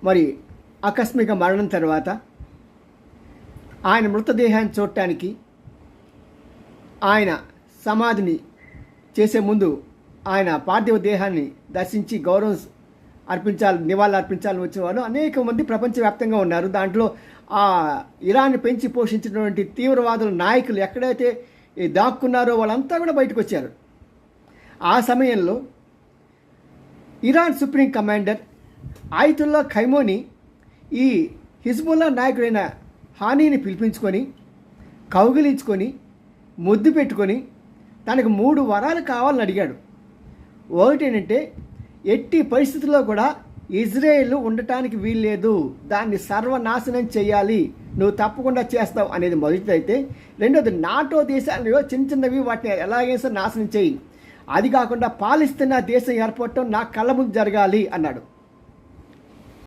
మరి ఆకస్మిక మరణం తర్వాత ఆయన మృతదేహాన్ని చూడటానికి ఆయన సమాధిని చేసే ముందు ఆయన పార్థివ దేహాన్ని దర్శించి గౌరవం నివాళులు అర్పించాలని వచ్చిన వాళ్ళు అనేక మంది ప్రపంచవ్యాప్తంగా ఉన్నారు. దాంట్లో ఆ ఇరాన్ పెంచి పోషించినటువంటి తీవ్రవాదుల నాయకులు ఎక్కడైతే దాక్కున్నారో వాళ్ళంతా కూడా బయటకు వచ్చారు. ఆ సమయంలో ఇరాన్ సుప్రీం కమాండర్ ఆయతుల్లా ఖైమోని ఈ హిజ్బుల్లా నాయకుడైన హానీని పిలిపించుకొని కౌగిలించుకొని ముద్దు పెట్టుకొని తనకు 3 వరాలు కావాలని అడిగాడు. ఒకటి ఏంటంటే ఎట్టి పరిస్థితుల్లో కూడా ఇజ్రాయేల్ ఉండటానికి వీల్లేదు, దాన్ని సర్వనాశనం చేయాలి, నువ్వు తప్పకుండా చేస్తావు అనేది మొదటిదైతే, రెండోది నాటో దేశాలు చిన్నవి వాటిని ఎలాగైనా నాశనం చేయి, అది కాకుండా పాలిస్తున్న దేశం ఏర్పడటం నా కళ్ళ ముందు జరగాలి అన్నాడు.